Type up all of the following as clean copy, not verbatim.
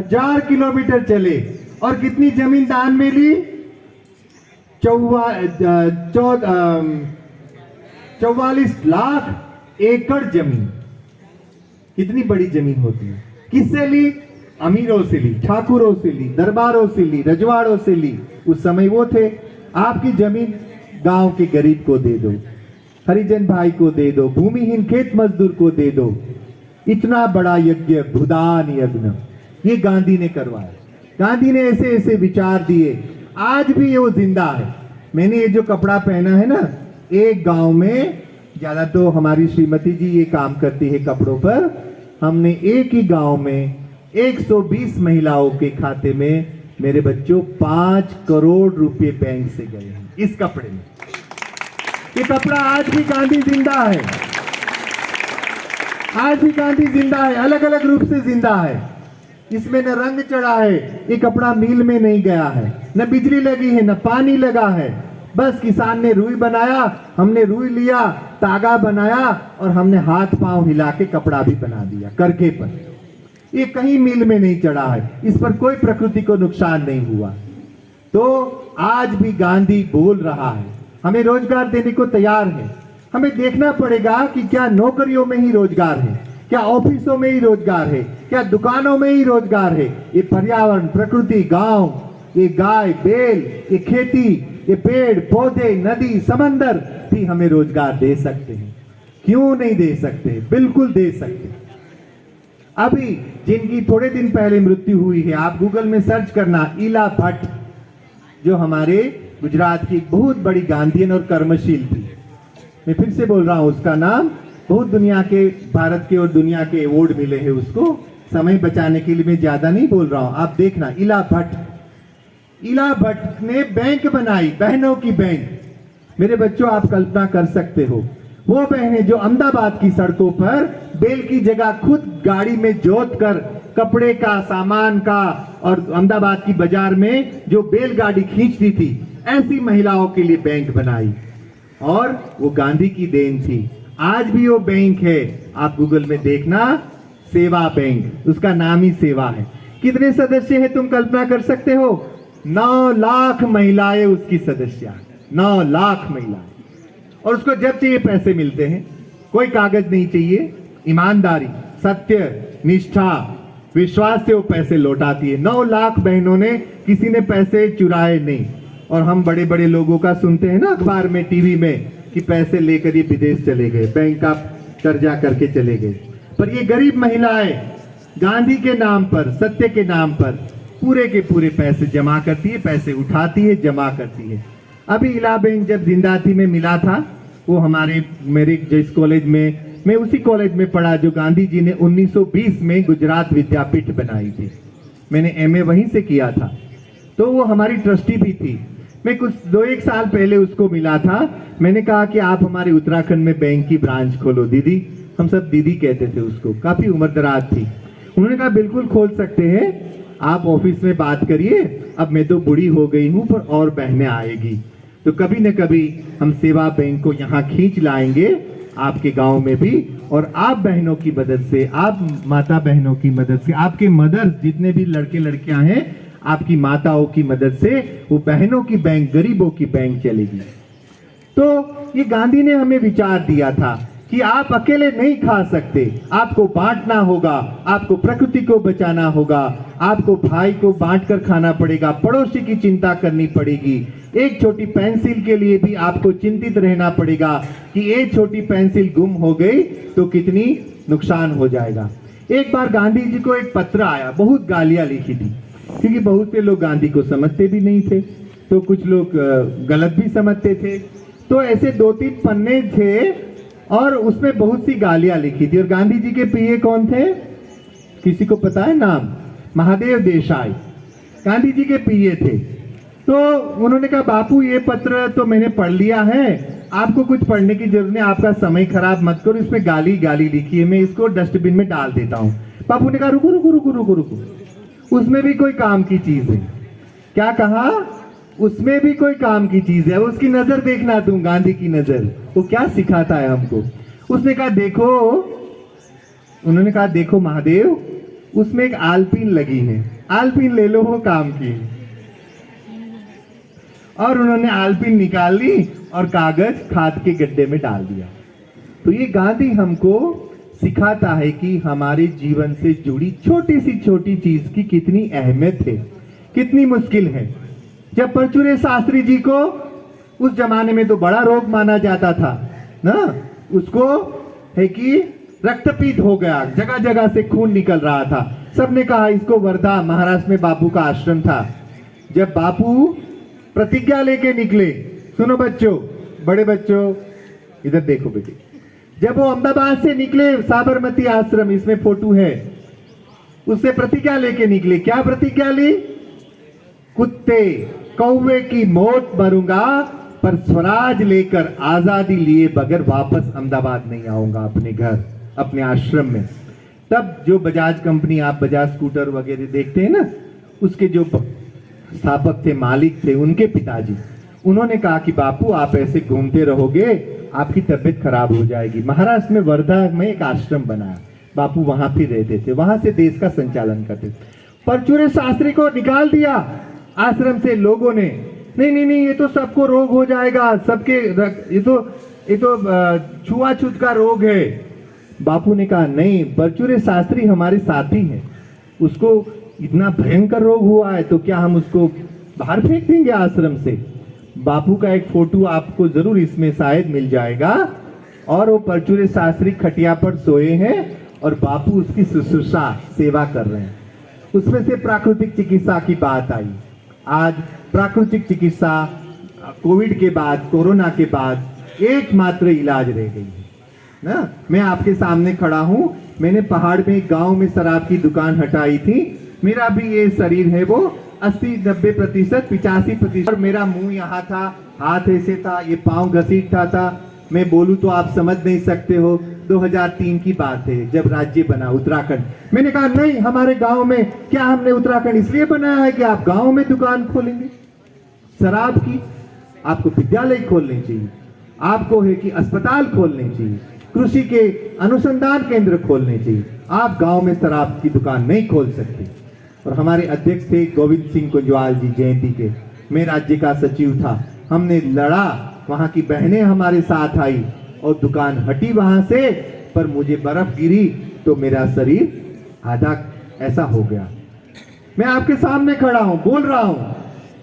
1000 kilometre चले और कितनी जमीन दान में ली? 44 लाख एकड़ जमीन। कितनी बड़ी जमीन होती है। किससे ली? अमीरों से ली, ठाकुरों से ली, दरबारों से ली, रजवाड़ों से ली। उस समय वो थे। आपकी जमीन गांव के गरीब को दे दो, हरिजन भाई को दे दो, भूमिहीन खेत मजदूर को दे दो। इतना बड़ा यज्ञ, भूदान यज्ञ, ये गांधी ने करवाया। गांधी ने ऐसे ऐसे विचार दिए। आज भी वो जिंदा है। मैंने ये जो कपड़ा पहना है ना, एक गांव में, ज्यादा तो हमारी श्रीमती जी ये काम करती है कपड़ों पर, हमने एक ही गांव में 120 महिलाओं के खाते में, मेरे बच्चों, 5 करोड़ रुपए बैंक से गए हैं इस कपड़े में। ये कपड़ा आज भी गांधी जिंदा है। आज भी गांधी जिंदा है, अलग अलग रूप से जिंदा है। इसमें न रंग चढ़ा है, ये कपड़ा मिल में नहीं गया है, न बिजली लगी है, न पानी लगा है। बस किसान ने रुई बनाया, हमने रुई लिया, तागा बनाया और हमने हाथ पांव हिला के कपड़ा भी बना दिया करके पर। ये कहीं मिल में नहीं चढ़ा है, इस पर कोई प्रकृति को नुकसान नहीं हुआ। तो आज भी गांधी बोल रहा है, हमें रोजगार देने को तैयार है। हमें देखना पड़ेगा कि क्या नौकरियों में ही रोजगार है, क्या ऑफिसों में ही रोजगार है, क्या दुकानों में ही रोजगार है। ये पर्यावरण, प्रकृति, गांव, ये गाय बैल, ये खेती, ये पेड़ पौधे, नदी, समंदर भी हमें रोजगार दे सकते हैं। क्यों नहीं दे सकते? बिल्कुल दे सकते। अभी जिनकी थोड़े दिन पहले मृत्यु हुई है, आप गूगल में सर्च करना, इला भट्ट, जो हमारे गुजरात की एक बहुत बड़ी गांधीयन और कर्मशील थी। मैं फिर से बोल रहा हूं उसका नाम। बहुत दुनिया के, भारत के और दुनिया के अवार्ड मिले हैं उसको। समय बचाने के लिए मैं ज्यादा नहीं बोल रहा हूं, आप देखना। इला भट्ट, इला भट्ट ने बैंक बनाई, बहनों की बैंक। मेरे बच्चों, आप कल्पना कर सकते हो, वो बहनें जो अहमदाबाद की सड़कों पर बैल की जगह खुद गाड़ी में जोत कर कपड़े का, सामान का, और अहमदाबाद की बाजार में जो बैलगाड़ी खींचती थी, ऐसी महिलाओं के लिए बैंक बनाई। और वो गांधी की देन थी। आज भी वो बैंक है, आप गूगल में देखना, सेवा बैंक, उसका नाम ही सेवा है। कितने सदस्य है तुम कल्पना कर सकते हो? 9 लाख महिलाएं उसकी सदस्य, 9 लाख महिलाएं। और उसको जब चाहिए पैसे मिलते हैं, कोई कागज नहीं चाहिए, ईमानदारी, सत्य, निष्ठा, विश्वास से वो पैसे लौटाती है। 9 लाख बहनों ने, किसी ने पैसे चुराए नहीं। और हम बड़े बड़े लोगों का सुनते हैं ना अखबार में, टीवी में, कि पैसे लेकर ये विदेश चले गए, बैंक का कर्जा करके चले गए। पर ये गरीब महिलाएं गांधी के नाम पर, सत्य के नाम पर पूरे के पूरे पैसे जमा करती है, पैसे उठाती है, जमा करती है। अभी इला बैंक जब जिंदा थी, मैं मिला था, वो मेरे जिस कॉलेज में, मैं उसी कॉलेज में पढ़ा जो गांधी जी ने 1920 में गुजरात विद्यापीठ बनाई थी। मैंने MA वहीं से किया था। तो वो हमारी ट्रस्टी भी थी। मैं कुछ 2-1 साल पहले उसको मिला था। मैंने कहा कि आप हमारे उत्तराखंड में बैंक की ब्रांच खोलो दीदी। हम सब दीदी कहते थे उसको, काफी उम्रदराज थी। उन्होंने कहा बिल्कुल खोल सकते हैं, आप ऑफिस में बात करिए, अब मैं तो बूढ़ी हो गई हूं, पर और बहनें आएगी तो कभी न कभी हम सेवा बैंक को यहाँ खींच लाएंगे आपके गांव में भी। और आप बहनों की मदद से, आप माता बहनों की मदद से, आपके मदर्स जितने भी लड़के लड़कियां हैं, आपकी माताओं की मदद से वो बहनों की बैंक, गरीबों की बैंक चलेगी। तो ये गांधी ने हमें विचार दिया था कि आप अकेले नहीं खा सकते, आपको बांटना होगा, आपको प्रकृति को बचाना होगा, आपको भाई को बांटकर खाना पड़ेगा, पड़ोसी की चिंता करनी पड़ेगी। एक छोटी पेंसिल के लिए भी आपको चिंतित रहना पड़ेगा कि एक छोटी पेंसिल गुम हो गई तो कितनी नुकसान हो जाएगा। एक बार गांधी जी को एक पत्र आया, बहुत गालियां लिखी थी, क्योंकि बहुत से लोग गांधी को समझते भी नहीं थे, तो कुछ लोग गलत भी समझते थे। तो ऐसे 2-3 पन्ने थे और उसमें बहुत सी गालियां लिखी थी। और गांधी जी के पीए कौन थे? किसी को पता है नाम? महादेव देसाई गांधी जी के पीए थे। तो उन्होंने कहा बापू ये पत्र तो मैंने पढ़ लिया है, आपको कुछ पढ़ने की जरूरत नहीं, आपका समय खराब मत करो, इसमें गाली गाली लिखी है, मैं इसको डस्टबिन में डाल देता हूँ। बापू ने कहा रुको रुको रुको रुको रुको, उसमें भी कोई काम की चीज है। क्या कहा? उसमें भी कोई काम की चीज है। उसकी नजर देखना तुम, गांधी की नजर, वो क्या सिखाता है हमको। उसने कहा देखो, उन्होंने कहा देखो महादेव, उसमें एक आलपीन लगी है, आलपीन ले लो, वो काम की। और उन्होंने आलपीन निकाल ली और कागज खाद के गड्ढे में डाल दिया। तो ये गांधी हमको सिखाता है कि हमारे जीवन से जुड़ी छोटी सी छोटी चीज की कितनी अहमियत है, कितनी मुश्किल है। जब परचूरे शास्त्री जी को उस जमाने में तो बड़ा रोग माना जाता था ना, उसको है कि रक्तपीत हो गया, जगह जगह से खून निकल रहा था। सबने कहा इसको वर्धा, महाराष्ट्र में बापू का आश्रम था। जब बापू प्रतिज्ञा लेके निकले, सुनो बच्चों, बड़े बच्चों इधर देखो बेटे, जब वो अहमदाबाद से निकले साबरमती आश्रम, इसमें फोटो है, उससे प्रतिज्ञा लेके निकले। क्या प्रतिज्ञा ली? कुत्ते कौवे की मौत मरूंगा पर स्वराज लेकर आजादी लिए बगैर वापस अहमदाबाद नहीं आऊंगा अपने घर, अपने आश्रम में। तब जो बजाज कंपनी, आप बजाज स्कूटर वगैरह देखते हैं ना, उसके जो स्थापक थे, मालिक थे, उनके पिताजी, उन्होंने कहा कि बापू आप ऐसे घूमते रहोगे आपकी तबीयत खराब हो जाएगी। महाराष्ट्र में वर्धा में एक आश्रम बनाया, बापू वहां फिर रहते थे, वहां से देश का संचालन करते थे। परचूरे शास्त्री को निकाल दिया आश्रम से लोगों ने, नहीं नहीं नहीं, ये तो सबको रोग हो जाएगा, सबके ये तो छुआछूत का रोग है। बापू ने कहा नहीं, परचूरे शास्त्री हमारे साथी हैं, उसको इतना भयंकर रोग हुआ है तो क्या हम उसको बाहर फेंक देंगे आश्रम से? बापू का एक फोटो आपको जरूर इसमें शायद मिल जाएगा, और वो परचूरे शास्त्री खटिया पर सोए हैं और बापू उसकी शुश्रूषा सेवा कर रहे हैं। उसमें से प्राकृतिक चिकित्सा की बात आई। आज प्राकृतिक चिकित्सा कोविड के बाद, कोरोना के बाद एकमात्र इलाज रह गई है ना। मैं आपके सामने खड़ा हूं, मैंने पहाड़ में एक गांव में शराब की दुकान हटाई थी। मेरा भी ये शरीर है वो 80-90%, 85%, और मेरा मुंह यहाँ था, हाथ ऐसे था, ये पांव घसीटता था। मैं बोलूं तो आप समझ नहीं सकते हो। 2003 की बात है, जब राज्य बना उत्तराखंड। मैंने कहा नहीं, हमारे गांव में, क्या हमने उत्तराखंड इसलिए बनाया है कि आप गांव में दुकान खोलेंगे शराब की? आपको विद्यालय खोलने चाहिए, आपको है कि अस्पताल खोलने चाहिए, कृषि के अनुसंधान केंद्र खोलने चाहिए। आप गांव में शराब की दुकान नहीं खोल सकते। और हमारे अध्यक्ष थे गोविंद सिंह कुंजवाल जी, जयंती के, मैं राज्य का सचिव था। हमने लड़ा, वहां की बहनें हमारे साथ आई और दुकान हटी वहां से, पर मुझे बर्फ गिरी तो मेरा शरीर आधा ऐसा हो गया। मैं आपके सामने खड़ा हूं, बोल रहा हूं।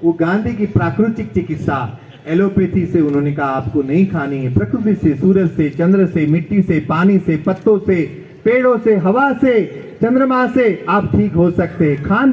वो गांधी की प्राकृतिक चिकित्सा, एलोपैथी से उन्होंने कहा आपको नहीं खानी है, प्रकृति से, सूरज से, चंद्र से, मिट्टी से, पानी से, पत्तों से, पेड़ों से, हवा से, चंद्रमा से आप ठीक हो सकते हैं। खान